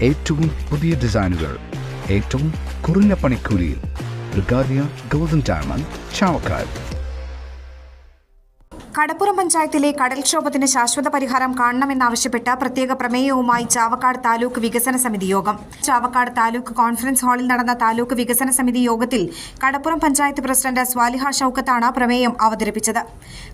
ഏറ്റവും പുതിയ ഡിസൈനുകൾ ഏറ്റവും കുറഞ്ഞ പണിക്കൂലിയിൽ. ബ്രിഗാദിയ ഗോൾഡൻ ഡയമണ്ട്, ചാവക്കാട്. കടപ്പുറം പഞ്ചായത്തിലെ കടൽക്ഷോഭത്തിന് ശാശ്വത പരിഹാരം കാണണമെന്നാവശ്യപ്പെട്ട പ്രത്യേക പ്രമേയവുമായി ചാവക്കാട് താലൂക്ക് വികസന സമിതി യോഗം. ചാവക്കാട് താലൂക്ക് കോൺഫറൻസ് ഹാളിൽ നടന്ന താലൂക്ക് വികസന സമിതി യോഗത്തിൽ കടപ്പുറം പഞ്ചായത്ത് പ്രസിഡന്റ് സ്വാലിഹ ഷൌക്കത്താണ് പ്രമേയം അവതരിപ്പിച്ചത്.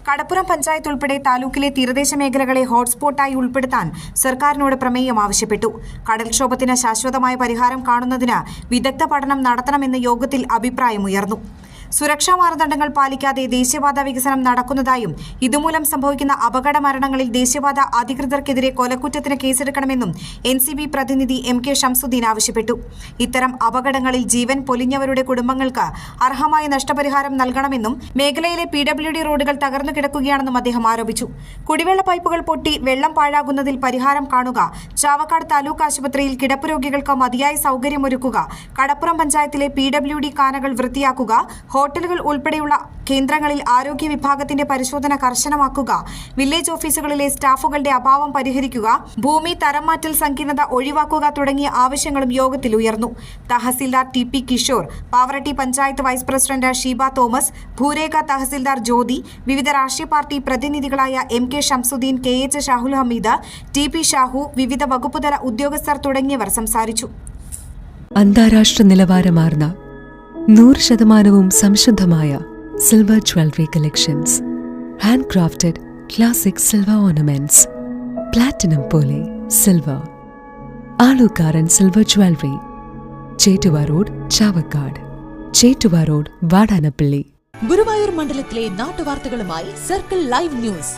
കടപ്പുറം പഞ്ചായത്ത് ഉൾപ്പെടെ താലൂക്കിലെ തീരദേശ മേഖലകളെ ഹോട്ട്സ്പോട്ടായി ഉൾപ്പെടുത്താൻ സർക്കാരിനോട് പ്രമേയം ആവശ്യപ്പെട്ടു. കടൽക്ഷോഭത്തിന് ശാശ്വതമായ പരിഹാരം കാണുന്നതിന് വിദഗ്ധ പഠനം നടത്തണമെന്ന് യോഗത്തിൽ അഭിപ്രായമുയർന്നു. സുരക്ഷാ മാനദണ്ഡങ്ങൾ പാലിക്കാതെ ദേശീയപാത വികസനം നടക്കുന്നതായും ഇതുമൂലം സംഭവിക്കുന്ന അപകട മരണങ്ങളിൽ ദേശീയപാത അധികൃതർക്കെതിരെ കൊലക്കുറ്റത്തിന് കേസെടുക്കണമെന്നും NCB പ്രതിനിധി MK ഷംസുദ്ദീൻ ആവശ്യപ്പെട്ടു. ഇത്തരം അപകടങ്ങളിൽ ജീവൻ പൊലിഞ്ഞവരുടെ കുടുംബങ്ങൾക്ക് അർഹമായ നഷ്ടപരിഹാരം നൽകണമെന്നും മേഖലയിലെ PWD റോഡുകൾ തകർന്നു കിടക്കുകയാണെന്നും അദ്ദേഹം ആരോപിച്ചു. കുടിവെള്ള പൈപ്പുകൾ പൊട്ടി വെള്ളം പാഴാകുന്നതിൽ പരിഹാരം കാണുക, ചാവക്കാട് താലൂക്ക് ആശുപത്രിയിൽ കിടപ്പ് രോഗികൾക്ക് മതിയായ സൗകര്യമൊരുക്കുക, കടപ്പുറം പഞ്ചായത്തിലെ PWD കാനകൾ വൃത്തിയാക്കുക, ഹോട്ടലുകൾ ഉൾപ്പെടെയുള്ള കേന്ദ്രങ്ങളിൽ ആരോഗ്യ വിഭാഗത്തിന്റെ പരിശോധന കർശനമാക്കുക, വില്ലേജ് ഓഫീസുകളിലെ സ്റ്റാഫുകളുടെ അഭാവം പരിഹരിക്കുക, ഭൂമി തരംമാറ്റൽ സങ്കീർണത ഒഴിവാക്കുക തുടങ്ങിയ ആവശ്യങ്ങളും യോഗത്തിൽ ഉയർന്നു. Tahsildar TP Kishore, Pavaratti panchayat vice president Sheeba Thomas, ഭൂരേഖ തഹസിൽദാർ ജ്യോതി, വിവിധ രാഷ്ട്രീയ പാർട്ടി പ്രതിനിധികളായ MK Shamsuddin, KH Shahul Hameed, TP Shahu, വിവിധ വകുപ്പുതല ഉദ്യോഗസ്ഥർ തുടങ്ങിയവർ സംസാരിച്ചു. അന്താരാഷ്ട്ര നിലവാരമാർന്ന 100% സംശുദ്ധമായ silver jewellery collections, hand crafted classic silver ornaments, platinum പോലെ silver, Alookkaran silver jewellery, Chettuva road, Chavakkad, Chettuva road, Vadanappally. Guruvayur മണ്ഡലത്തിലെ നാട്ടുവാർത്തകളുമായി സർക്കിൾ ലൈവ് ന്യൂസ്.